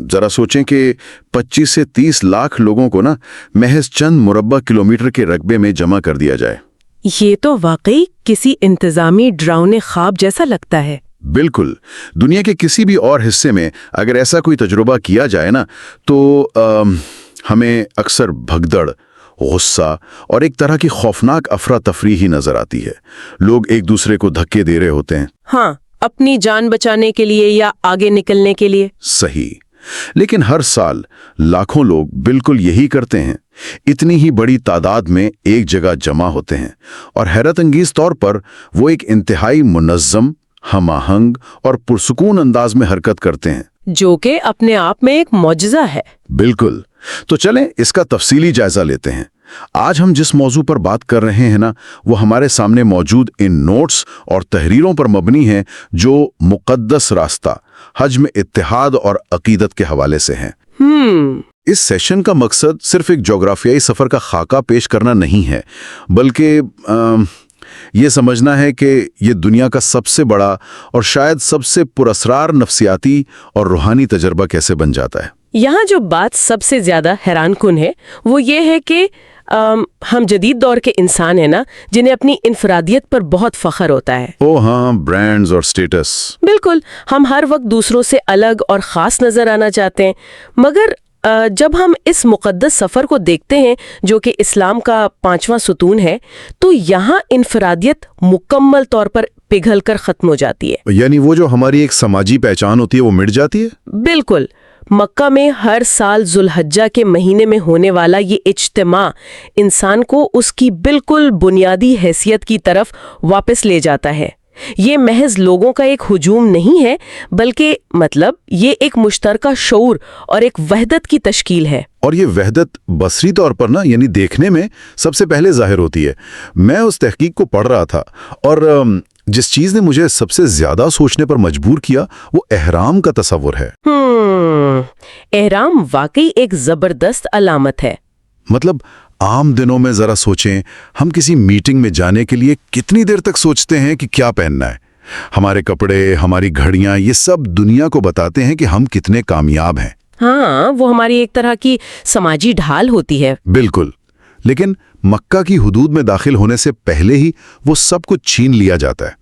जरा सोचें कि 25 से 30 लाख लोगों को ना महज चंद मुरब्बा किलोमीटर के रकबे में जमा कर दिया जाए। ये तो वाकई किसी इंतजामी डरावने ख्वाब जैसा लगता है। बिल्कुल। दुनिया के किसी भी और हिस्से में अगर ऐसा कोई तजुर्बा किया जाए ना तो हमें अक्सर भगदड़, गुस्सा और एक तरह की खौफनाक अफरा तफरी ही नजर आती है। लोग एक दूसरे को धक्के दे रहे होते हैं। हाँ, अपनी जान बचाने के लिए या आगे निकलने के लिए। सही। लेकिन हर साल लाखों लोग बिल्कुल यही करते हैं। इतनी ही बड़ी तादाद में एक जगह जमा होते हैं और हैरत अंगेज तौर पर वो एक इंतहाई मुनज़्ज़म, हम-आहंग और पुरसुकून अंदाज में हरकत करते हैं, जो कि अपने आप में एक मौजज़ा है। बिल्कुल। तो चलें इसका तफसीली जायजा लेते हैं। आज हम जिस मौजू पर बात कर रहे हैं ना, वो हमारे सामने मौजूद इन नोट्स और तहरीरों पर मबनी है जो मुक़द्दस रास्ता, हज में इत्तेहाद और अकीदत के हवाले से हैं। इस सेशन का मकसद सिर्फ एक जोग्राफियाई सफ़र का खाका पेश करना नहीं है, बल्कि ये समझना है कि ये दुनिया का सबसे बड़ा और शायद सबसे पुरअसरार नफ्सियाती और रूहानी तजर्बा कैसे बन जाता है। यहाँ जो बात सबसे ज्यादा हैरानकुन है वो ये है कि हम जदीद दौर के इंसान हैं ना, जिन्हें अपनी इनफरादियत पर बहुत फख्र होता है। ओ हाँ, ब्रांड्स और स्टेटस। बिल्कुल, हम हर वक्त दूसरों से अलग और ख़ास नज़र आना चाहते हैं। मगर जब हम इस मुक़द्दस सफ़र को देखते हैं जो कि इस्लाम का 5वां सुतून है, तो यहाँ इनफरादियत मुकम्मल तौर पर पिघल कर ख़त्म हो जाती है। यानी वो जो हमारी एक समाजी पहचान होती है वो मिट जाती है। बिल्कुल। मक्का में हर साल जुल्हज्जा के महीने में होने वाला ये इज्तिमा इंसान को उसकी बिल्कुल बुनियादी हैसियत की तरफ वापस ले जाता है। ये महज लोगों का एक हुजूम नहीं है, बल्कि मतलब ये एक मुश्तरका शऊर और एक वहदत की तश्कील है। और ये वहदत बसरी तौर पर ना, यानी देखने में सबसे पहले जाहिर होती है। मैं उस तहकीक को पढ़ रहा था और जिस चीज ने मुझे सबसे ज्यादा सोचने पर मजबूर किया वो एहराम का तस्वुर है। एहराम वाकई एक जबरदस्त अलामत है। मतलब आम दिनों में जरा सोचें, हम किसी मीटिंग में जाने के लिए कितनी देर तक सोचते हैं कि क्या पहनना है। हमारे कपड़े, हमारी घड़ियां, ये सब दुनिया को बताते हैं कि हम कितने कामयाब हैं। हाँ, वो हमारी एक तरह की समाजी ढाल होती है। बिल्कुल। लेकिन मक्का की हुदूद में दाखिल होने से पहले ही वो सब कुछ छीन लिया जाता है।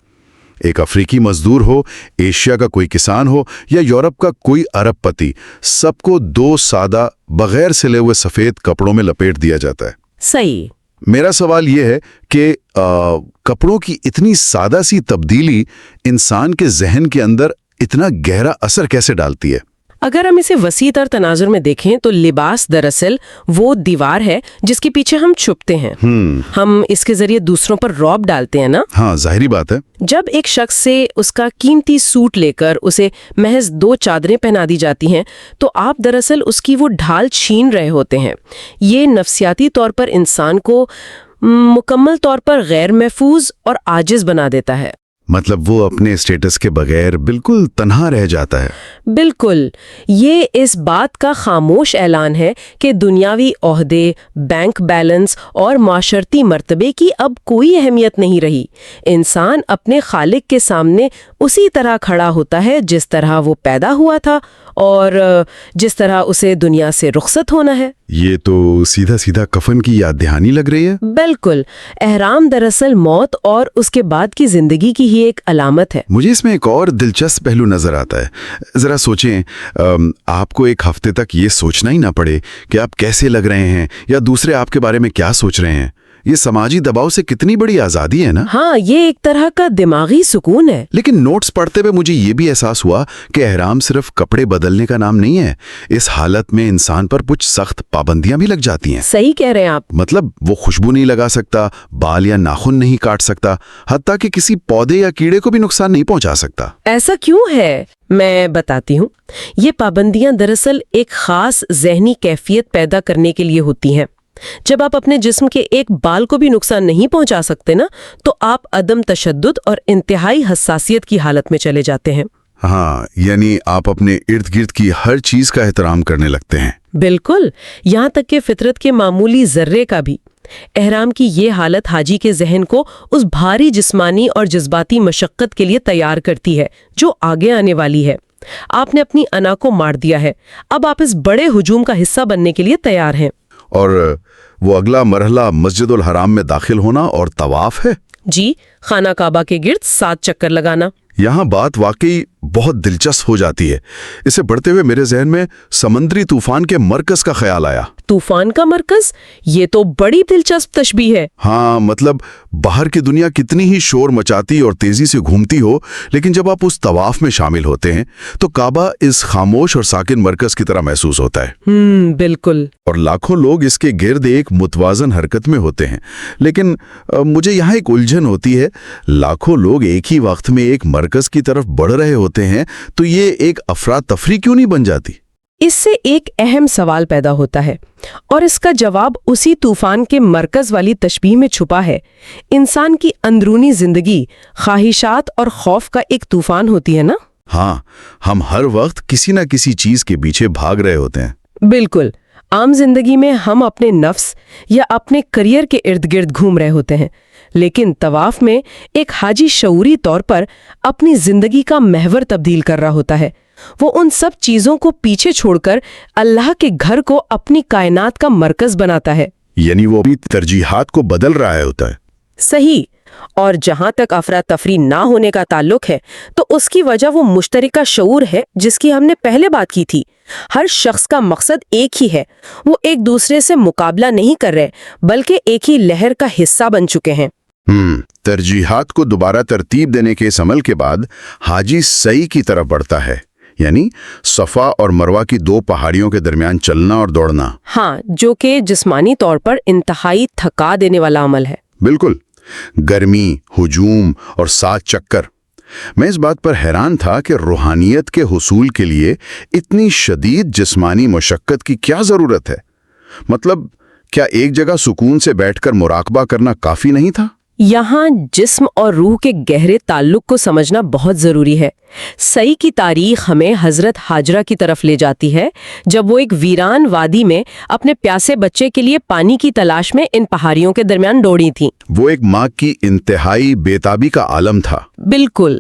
एक अफ्रीकी मजदूर हो, एशिया का कोई किसान हो या यूरोप का कोई अरबपति, सबको दो सादा बगैर सिले हुए सफेद कपड़ों में लपेट दिया जाता है। सही। मेरा सवाल यह है कि कपड़ों की इतनी सादा सी तब्दीली इंसान के जहन के अंदर इतना गहरा असर कैसे डालती है? अगर हम इसे वसीतर तनाजुर में देखें तो लिबास दरअसल वो दीवार है जिसके पीछे हम छुपते हैं। हम इसके जरिए दूसरों पर रौब डालते हैं ना। हाँ, जाहिरी बात है। जब एक शख्स से उसका कीमती सूट लेकर उसे महज 2 चादरें पहना दी जाती हैं, तो आप दरअसल उसकी वो ढाल छीन रहे होते हैं। ये नफ्सियाती तौर पर इंसान को मुकम्मल तौर पर गैर महफूज और आजिज बना देता है। मतलब वो अपने स्टेटस के बगैर बिल्कुल तन्हा रह जाता है। बिल्कुल। ये इस बात का खामोश ऐलान है कि दुनियावी ओहदे, बैंक बैलेंस और माशरती मर्तबे की अब कोई अहमियत नहीं रही। इंसान अपने खालिक के सामने उसी तरह खड़ा होता है जिस तरह वो पैदा हुआ था और जिस तरह उसे दुनिया से रुखसत होना है। ये तो सीधा सीधा कफन की याद दहानी लग रही है। बिल्कुल। एहराम दरअसल मौत और उसके बाद की जिंदगी की ही एक अलामत है। मुझे इसमें एक और दिलचस्प पहलू नजर आता है। जरा सोचें, आपको एक हफ्ते तक ये सोचना ही ना पड़े कि आप कैसे लग रहे हैं या दूसरे आपके बारे में क्या सोच रहे हैं। ये समाजी दबाव से कितनी बड़ी आजादी है ना। हाँ, ये एक तरह का दिमागी सुकून है। लेकिन नोट्स पढ़ते हुए मुझे ये भी एहसास हुआ कि एहराम सिर्फ कपड़े बदलने का नाम नहीं है। इस हालत में इंसान पर कुछ सख्त पाबंदियां भी लग जाती हैं। सही कह रहे हैं आप। मतलब वो खुशबू नहीं लगा सकता, बाल या नाखून नहीं काट सकता, हत्ता कि किसी पौधे या कीड़े को भी नुकसान नहीं पहुंचा सकता। ऐसा क्यों है? मैं बताती हूँ। ये पाबंदियां दरअसल एक खास ज़हनी कैफियत पैदा करने के लिए होती हैं। जब आप अपने जिस्म के एक बाल को भी नुकसान नहीं पहुंचा सकते ना, तो आप अदम तशद्दुद और इंतहाई हसासियत की हालत में चले जाते हैं। हाँ, यानी आप अपने इर्द गिर्द की हर चीज का एहतराम करने लगते हैं। बिल्कुल, यहाँ तक कि फितरत के मामूली जर्रे का भी। एहराम की ये हालत हाजी के जहन को उस भारी जिस्मानी और जज्बाती मशक्कत के लिए तैयार करती है जो आगे आने वाली है। آپ نے اپنی انا کو مار دیا ہے، اب آپ اس بڑے ہجوم کا حصہ بننے کے لیے تیار ہیں۔ اور وہ اگلا مرحلہ مسجد الحرام میں داخل ہونا اور طواف ہے۔ جی، خانہ کعبہ کے گرد 7 چکر لگانا۔ یہاں بات واقعی بہت دلچسپ ہو جاتی ہے۔ اسے پڑھتے ہوئے میرے ذہن میں سمندری طوفان کے مرکز کا خیال آیا۔ طوفان کا مرکز؟ یہ تو بڑی دلچسپ تشبیہ ہے۔ ہاں، مطلب باہر کی دنیا کتنی ہی شور مچاتی اور تیزی سے گھومتی ہو، لیکن جب آپ اس طواف میں شامل ہوتے ہیں تو کعبہ اس خاموش اور ساکن مرکز کی طرح محسوس ہوتا ہے۔ بالکل۔ اور لاکھوں لوگ اس کے گرد ایک متوازن حرکت میں ہوتے ہیں، لیکن مجھے یہاں ایک الجھن ہوتی ہے۔ لاکھوں لوگ ایک ہی وقت میں ایک مرکز کی طرف بڑھ رہے ہوتے ہیں تو یہ ایک افراتفری کیوں نہیں بن جاتی؟ اس سے ایک اہم سوال پیدا ہوتا ہے، اور اس کا جواب اسی طوفان کے مرکز والی تشبیہ میں چھپا ہے۔ انسان کی اندرونی زندگی خواہشات اور خوف کا ایک طوفان ہوتی ہے نا؟ ہاں، ہم ہر وقت کسی نہ کسی چیز کے پیچھے بھاگ رہے ہوتے ہیں۔ بالکل۔ عام زندگی میں ہم اپنے نفس یا اپنے کریئر کے ارد گرد گھوم رہے ہوتے ہیں، لیکن طواف میں ایک حاجی شعوری طور پر اپنی زندگی کا محور تبدیل کر رہا ہوتا ہے۔ وہ ان سب چیزوں کو پیچھے چھوڑ کر اللہ کے گھر کو اپنی کائنات کا مرکز بناتا ہے۔ یعنی وہ اپنی ترجیحات کو بدل رہا ہوتا ہے۔ صحیح۔ اور جہاں تک افراتفری نہ ہونے کا تعلق ہے تو اس کی وجہ وہ مشترکہ شعور ہے جس کی ہم نے پہلے بات کی تھی۔ ہر شخص کا مقصد ایک ہی ہے، وہ ایک دوسرے سے مقابلہ نہیں کر رہے بلکہ ایک ہی لہر کا حصہ بن چکے ہیں۔ ترجیحات کو دوبارہ ترتیب دینے کے اس عمل کے بعد حاجی سعی کی طرف بڑھتا ہے، یعنی صفا اور مروہ کی 2 پہاڑیوں کے درمیان چلنا اور دوڑنا۔ ہاں، جو کہ جسمانی طور پر انتہائی تھکا دینے والا عمل ہے۔ بالکل، گرمی، ہجوم اور 7 چکر۔ میں اس بات پر حیران تھا کہ روحانیت کے حصول کے لیے اتنی شدید جسمانی مشقت کی کیا ضرورت ہے؟ مطلب کیا ایک جگہ سکون سے بیٹھ کر مراقبہ کرنا کافی نہیں تھا؟ یہاں جسم اور روح کے گہرے تعلق کو سمجھنا بہت ضروری ہے۔ سعی کی تاریخ ہمیں حضرت ہاجرہ کی طرف لے جاتی ہے، جب وہ ایک ویران وادی میں اپنے پیاسے بچے کے لیے پانی کی تلاش میں ان پہاڑیوں کے درمیان دوڑی تھیں۔ وہ ایک ماں کی انتہائی بے تابی کا عالم تھا۔ بالکل،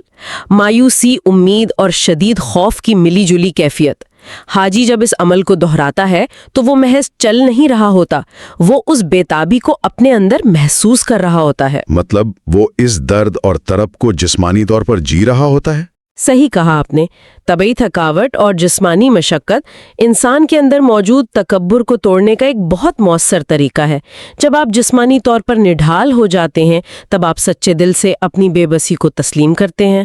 مایوسی، امید اور شدید خوف کی ملی جلی کیفیت۔ حاجی جب اس عمل کو دہراتا ہے تو وہ محض چل نہیں رہا ہوتا، وہ اس بے تابی کو اپنے اندر محسوس کر رہا ہوتا ہے۔ مطلب وہ اس درد اور طرب کو جسمانی طور پر جی رہا ہوتا ہے۔ صحیح کہا آپ نے۔ طبعی تھکاوٹ اور جسمانی مشقت انسان کے اندر موجود تکبر کو توڑنے کا ایک بہت مؤثر طریقہ ہے۔ جب آپ جسمانی طور پر نڈھال ہو جاتے ہیں تب آپ سچے دل سے اپنی بے بسی کو تسلیم کرتے ہیں۔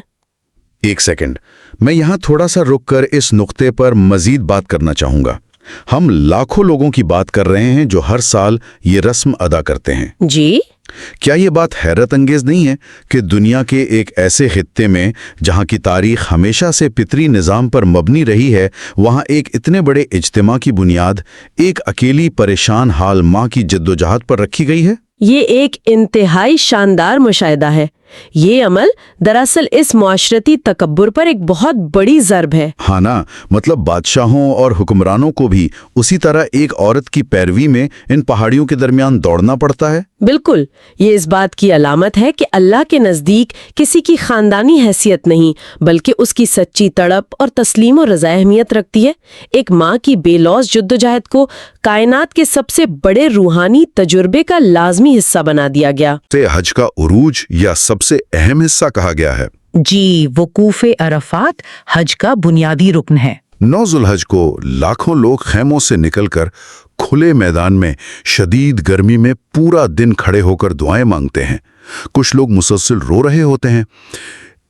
ایک سیکنڈ، میں یہاں تھوڑا سا رک کر اس نقطے پر مزید بات کرنا چاہوں گا۔ ہم لاکھوں لوگوں کی بات کر رہے ہیں جو ہر سال یہ رسم ادا کرتے ہیں۔ جی؟ کیا یہ بات حیرت انگیز نہیں ہے کہ دنیا کے ایک ایسے خطے میں جہاں کی تاریخ ہمیشہ سے فطری نظام پر مبنی رہی ہے، وہاں ایک اتنے بڑے اجتماع کی بنیاد ایک اکیلی پریشان حال ماں کی جدوجہد پر رکھی گئی ہے؟ یہ ایک انتہائی شاندار مشاہدہ ہے۔ یہ عمل دراصل اس معاشرتی تکبر پر ایک بہت بڑی ضرب ہے۔ ہاں نا، مطلب بادشاہوں اور حکمرانوں کو بھی اسی طرح ایک عورت کی پیروی میں ان پہاڑیوں کے درمیان دوڑنا پڑتا ہے۔ بالکل، یہ اس بات کی علامت ہے کہ اللہ کے نزدیک کسی کی خاندانی حیثیت نہیں بلکہ اس کی سچی تڑپ اور تسلیم و رضا اہمیت رکھتی ہے۔ ایک ماں کی بے لوث جدوجہد کو کائنات کے سب سے بڑے روحانی تجربے کا لازمی حصہ بنا دیا گیا۔ حج کا عروج یا سب سے اہم حصہ کہا گیا ہے۔ جی، وقوف عرفات حج کا بنیادی رکن ہے۔ 9 ذوالحج کو لاکھوں لوگ خیموں سے نکل کر کھلے میدان میں شدید گرمی میں پورا دن کھڑے ہو کر دعائیں مانگتے ہیں۔ کچھ لوگ مسلسل رو رہے ہوتے ہیں۔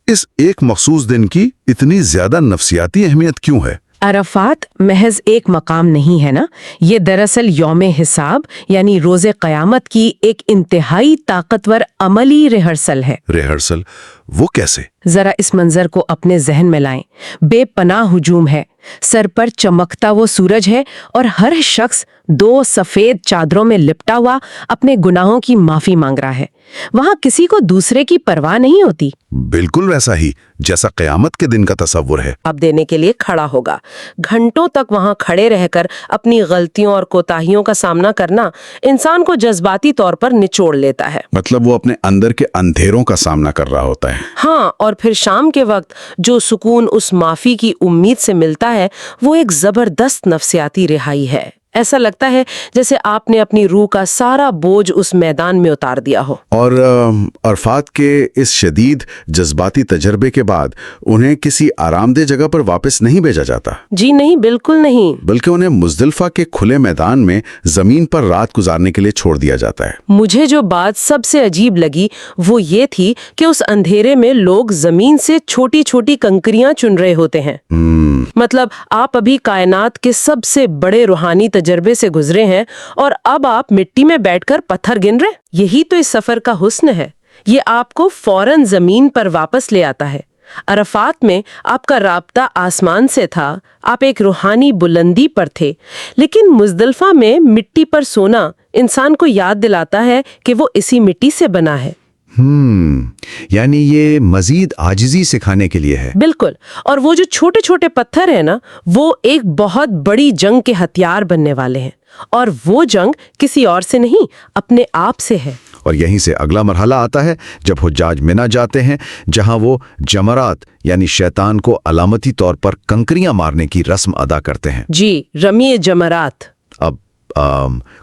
اس ایک مخصوص دن کی اتنی زیادہ نفسیاتی اہمیت کیوں ہے؟ عرفات محض ایک مقام نہیں ہے نا، یہ دراصل یوم حساب یعنی روز قیامت کی ایک انتہائی طاقتور عملی ریہرسل ہے۔ ریہرسل؟ وہ کیسے؟ ذرا اس منظر کو اپنے ذہن میں لائیں۔ بے پناہ ہجوم ہے، سر پر چمکتا وہ سورج ہے اور ہر شخص 2 سفید چادروں میں لپٹا ہوا اپنے گناہوں کی معافی مانگ رہا ہے۔ وہاں کسی کو دوسرے کی پرواہ نہیں ہوتی۔ بالکل ویسا ہی جیسا قیامت کے دن کا تصور ہے۔ اب دینے کے لیے کھڑا ہوگا۔ گھنٹوں تک وہاں کھڑے رہ کر اپنی غلطیوں اور کوتاہیوں کا سامنا کرنا انسان کو جذباتی طور پر نچوڑ لیتا ہے۔ مطلب وہ اپنے اندر کے اندھیروں کا سامنا کر رہا ہوتا ہے۔ हैं। हाँ, और फिर शाम के वक्त जो सुकून उस माफी की उम्मीद से मिलता है वो एक जबरदस्त नफ्सियाती रिहाई है। ऐसा लगता है जैसे आपने अपनी रूह का सारा बोझ उस मैदान में उतार दिया हो। और अरफात के इस शदीद जज्बाती तजर्बे के बाद उन्हें किसी आरामदेह जगह पर वापस नहीं भेजा जाता, जी नहीं, बिल्कुल नहीं। बल्कि उन्हें मुज़दलिफ़ा के खुले मैदान में जमीन पर रात गुजारने के लिए छोड़ दिया जाता है। मुझे जो बात सबसे अजीब लगी वो ये थी कि उस अंधेरे में लोग जमीन से छोटी छोटी कंकरियां चुन रहे होते हैं। मतलब आप अभी कायनात के सबसे बड़े रूहानी तजर्बे से गुजरे हैं और अब आप मिट्टी में बैठकर पत्थर गिन रहे। यही तो इस सफर का हुस्न है। ये आपको फौरन जमीन पर वापस ले आता है। अरफात में आपका राब्ता आसमान से था, आप एक रूहानी बुलंदी पर थे, लेकिन मुज़दलिफ़ा में मिट्टी पर सोना इंसान को याद दिलाता है कि वो इसी मिट्टी से बना है। यानी ये मजीद आजिज़ी सिखाने के लिए है। बिल्कुल। और वो जो छोटे छोटे पत्थर है ना, वो एक बहुत बड़ी जंग के हथियार बनने वाले हैं, और वो जंग किसी और से नहीं, अपने आप से है। और यहीं से अगला मरहला आता है जब हुज्जाज मिना जाते हैं, जहां वो जमरात यानी शैतान को अलामती तौर पर कंकरियां मारने की रस्म अदा करते हैं। जी, रमी जमरात। अब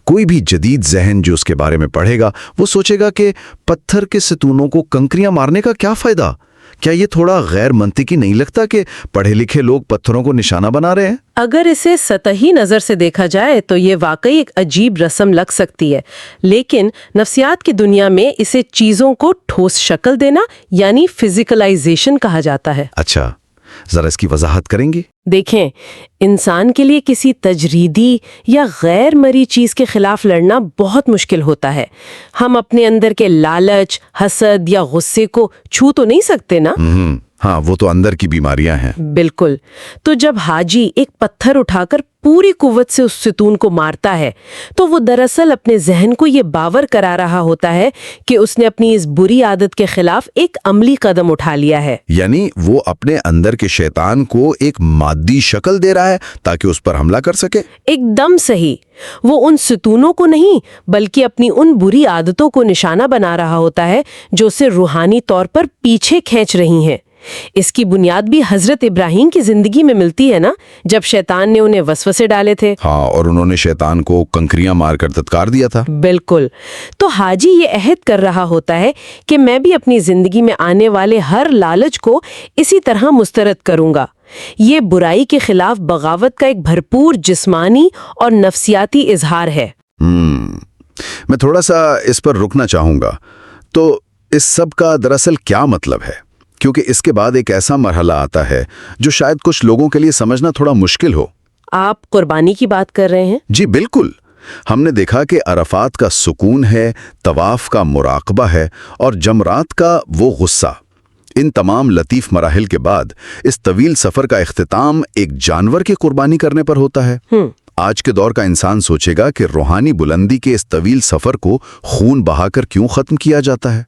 कोई भी जदीद जहन जो उसके बारे में पढ़ेगा वो सोचेगा कि पत्थर के सतूनों को कंकरियां मारने का क्या फायदा? क्या ये थोड़ा गैर मंतिकी नहीं लगता कि पढ़े लिखे लोग पत्थरों को निशाना बना रहे हैं? अगर इसे सतही नजर से देखा जाए तो ये वाकई एक अजीब रस्म लग सकती है, लेकिन नफ्सियात की दुनिया में इसे चीजों को ठोस शक्ल देना यानी फिजिकलाइजेशन कहा जाता है। अच्छा, जरा इसकी वजाहत करेंगे? देखें, इंसान के लिए किसी तजरीदी या गैर मरी चीज के खिलाफ लड़ना बहुत मुश्किल होता है। हम अपने अंदर के लालच, हसद या गुस्से को छू तो नहीं सकते ना। हाँ, वो तो अंदर की बीमारियां हैं। बिल्कुल। तो जब हाजी एक पत्थर उठाकर पूरी कुव्वत से उस सतून को मारता है, तो वो दरअसल अपने जहन को ये बावर करा रहा होता है कि उसने अपनी इस बुरी आदत के खिलाफ एक अमली कदम उठा लिया है। यानी वो अपने अंदर के शैतान को एक मादी शक्ल दे रहा है ताकि उस पर हमला कर सके। एकदम सही। वो उन सतूनों को नहीं, बल्कि अपनी उन बुरी आदतों को निशाना बना रहा होता है जो उसे रूहानी तौर पर पीछे खींच रही हैं। इसकी बुनियाद भी हजरत इब्राहिम की जिंदगी में मिलती है ना, जब शैतान ने उन्हें वसवसे डाले थे। हाँ, और उन्होंने शैतान को कंकरियां मारकर धत्कार दिया था। बिल्कुल। तो हाजी ये अहद कर रहा होता है कि मैं भी अपनी जिंदगी में आने वाले हर लालच को इसी तरह मुस्तरद करूंगा। ये बुराई के खिलाफ बगावत का एक भरपूर जिस्मानी और नफ्सियाती इजहार है। मैं थोड़ा सा इस पर रुकना चाहूंगा। तो इस सब का दरअसल क्या मतलब है? क्योंकि इसके बाद एक ऐसा मरहला आता है जो शायद कुछ लोगों के लिए समझना थोड़ा मुश्किल हो। आप कुर्बानी की बात कर रहे हैं? जी बिल्कुल। हमने देखा कि अरफात का सुकून है, तवाफ का मुराकबा है और जमरात का वो गुस्सा। इन तमाम लतीफ़ मराहिल के बाद इस तवील सफ़र का इख्तिताम एक जानवर की कुर्बानी करने पर होता है। आज के दौर का इंसान सोचेगा कि रूहानी बुलंदी के इस तवील सफ़र को खून बहाकर क्यों ख़त्म किया जाता है?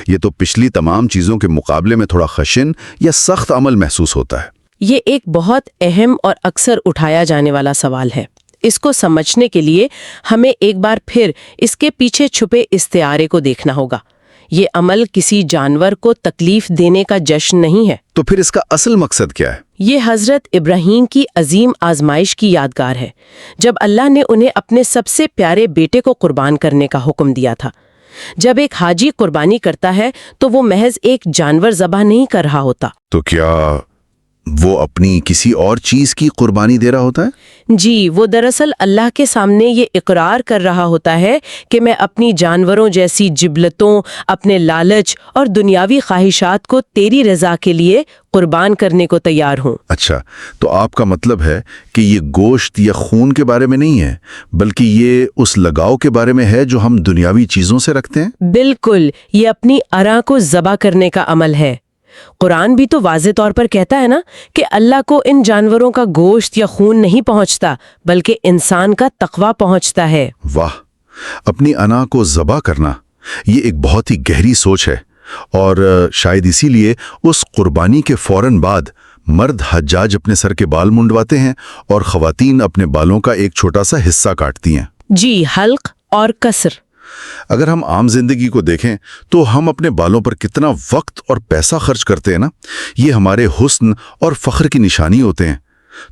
ये तो पिछली तमाम चीज़ों के मुकाबले में थोड़ा खशिन या सख्त अमल महसूस होता है। ये एक बहुत अहम और अक्सर उठाया जाने वाला सवाल है। इसको समझने के लिए हमें एक बार फिर इसके पीछे छुपे इस्तिआरे को देखना होगा। ये अमल किसी जानवर को तकलीफ देने का जश्न नहीं है। तो फिर इसका असल मकसद क्या है? ये हजरत इब्राहिम की अजीम आजमाइश की यादगार है, जब अल्लाह ने उन्हें अपने सबसे प्यारे बेटे को कुर्बान करने का हुक्म दिया था। जब एक हाजी कुर्बानी करता है तो वो महज एक जानवर ज़बह नहीं कर रहा होता। तो क्या वो अपनी किसी और चीज़ की कुर्बानी दे रहा होता है? जी, वो दरअसल अल्लाह के सामने ये इकरार कर रहा होता है कि मैं अपनी जानवरों जैसी जिबलतों, अपने लालच और दुनियावी ख्वाहिशात को तेरी रज़ा के लिए कुर्बान करने को तैयार हूँ। अच्छा, तो आपका मतलब है कि ये गोश्त या खून के बारे में नहीं है, बल्कि ये उस लगाव के बारे में है जो हम दुनियावी चीज़ों से रखते हैं? बिल्कुल, ये अपनी अरा को ज़बह करने का अमल है। कुरान भी तो वाज़े तौर पर कहता है ना कि अल्लाह को इन जानवरों का गोश्त या खून नहीं पहुंचता, बल्कि इंसान का तकवा पहुंचता है। वाह, अपनी अना को ज़बा करना, ये एक बहुत ही गहरी सोच है। और शायद इसीलिए उस कुर्बानी के फौरन बाद मर्द हज्जाज अपने सर के बाल मुंडवाते हैं और ख़वातीन अपने बालों का एक छोटा सा हिस्सा काटती हैं। जी, हल्क और कसर। اگر ہم عام زندگی کو دیکھیں تو ہم اپنے بالوں پر کتنا وقت اور پیسہ خرچ کرتے ہیں نا، یہ ہمارے حسن اور فخر کی نشانی ہوتے ہیں۔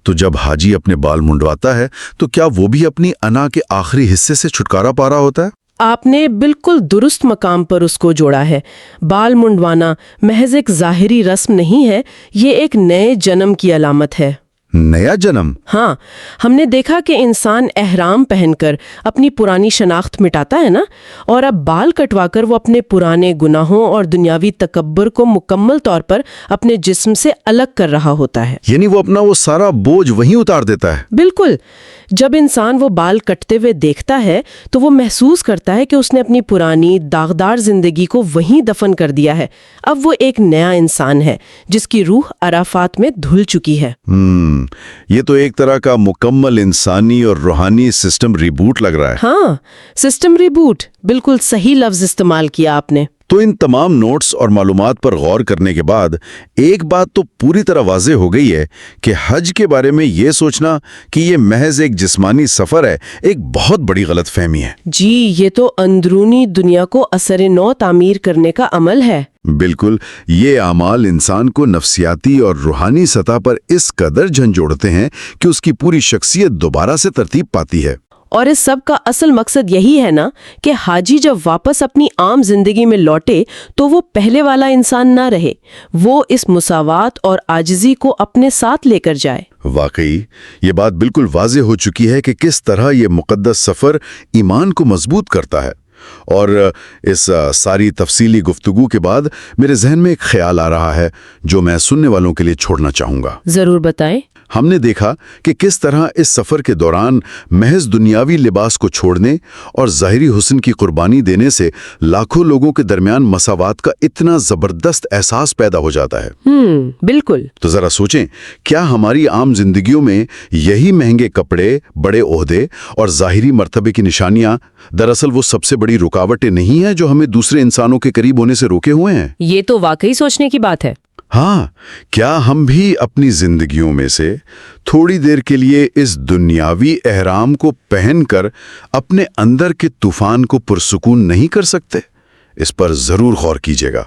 تو جب حاجی اپنے بال منڈواتا ہے تو کیا وہ بھی اپنی انا کے آخری حصے سے چھٹکارا پا رہا ہوتا ہے؟ آپ نے بالکل درست مقام پر اس کو جوڑا ہے۔ بال منڈوانا محض ایک ظاہری رسم نہیں ہے، یہ ایک نئے جنم کی علامت ہے۔ نیا جنم؟ ہاں، ہم نے دیکھا کہ انسان احرام پہن کر اپنی پرانی شناخت مٹاتا ہے نا، اور اب بال کٹوا کر وہ اپنے پرانے گناہوں اور دنیاوی تکبر کو مکمل طور پر اپنے جسم سے الگ کر رہا ہوتا ہے۔ یعنی وہ اپنا وہ سارا بوجھ وہیں اتار دیتا ہے؟ بالکل۔ جب انسان وہ بال کٹتے ہوئے دیکھتا ہے تو وہ محسوس کرتا ہے کہ اس نے اپنی پرانی داغدار زندگی کو وہیں دفن کر دیا ہے۔ اب وہ ایک نیا انسان ہے جس کی روح عرفات میں دھل چکی ہے۔ یہ تو ایک طرح کا مکمل انسانی اور روحانی سسٹم ریبوٹ لگ رہا ہے۔ ہاں، سسٹم ریبوٹ، بالکل صحیح لفظ استعمال کیا آپ نے۔ تو ان تمام نوٹس اور معلومات پر غور کرنے کے بعد ایک بات تو پوری طرح واضح ہو گئی ہے کہ حج کے بارے میں یہ سوچنا کہ یہ محض ایک جسمانی سفر ہے، ایک بہت بڑی غلط فہمی ہے۔ جی، یہ تو اندرونی دنیا کو اثر نو تعمیر کرنے کا عمل ہے۔ بالکل، یہ اعمال انسان کو نفسیاتی اور روحانی سطح پر اس قدر جھنجھوڑتے ہیں کہ اس کی پوری شخصیت دوبارہ سے ترتیب پاتی ہے۔ اور اس سب کا اصل مقصد یہی ہے نا کہ حاجی جب واپس اپنی عام زندگی میں لوٹے تو وہ پہلے والا انسان نہ رہے، وہ اس مساوات اور عاجزی کو اپنے ساتھ لے کر جائے۔ واقعی یہ بات بالکل واضح ہو چکی ہے کہ کس طرح یہ مقدس سفر ایمان کو مضبوط کرتا ہے۔ اور اس ساری تفصیلی گفتگو کے بعد میرے ذہن میں ایک خیال آ رہا ہے جو میں سننے والوں کے لیے چھوڑنا چاہوں گا۔ ضرور بتائیں۔ ہم نے دیکھا کہ کس طرح اس سفر کے دوران محض دنیاوی لباس کو چھوڑنے اور ظاہری حسن کی قربانی دینے سے لاکھوں لوگوں کے درمیان مساوات کا اتنا زبردست احساس پیدا ہو جاتا ہے۔ بالکل۔ تو ذرا سوچیں، کیا ہماری عام زندگیوں میں یہی مہنگے کپڑے، بڑے عہدے اور ظاہری مرتبے کی نشانیاں دراصل وہ سب سے بڑی رکاوٹیں نہیں ہیں جو ہمیں دوسرے انسانوں کے قریب ہونے سے روکے ہوئے ہیں؟ یہ تو واقعی سوچنے کی بات ہے۔ ہاں، کیا ہم بھی اپنی زندگیوں میں سے تھوڑی دیر کے لیے اس دنیاوی احرام کو پہن کر اپنے اندر کے طوفان کو پرسکون نہیں کر سکتے؟ اس پر ضرور غور کیجیے گا۔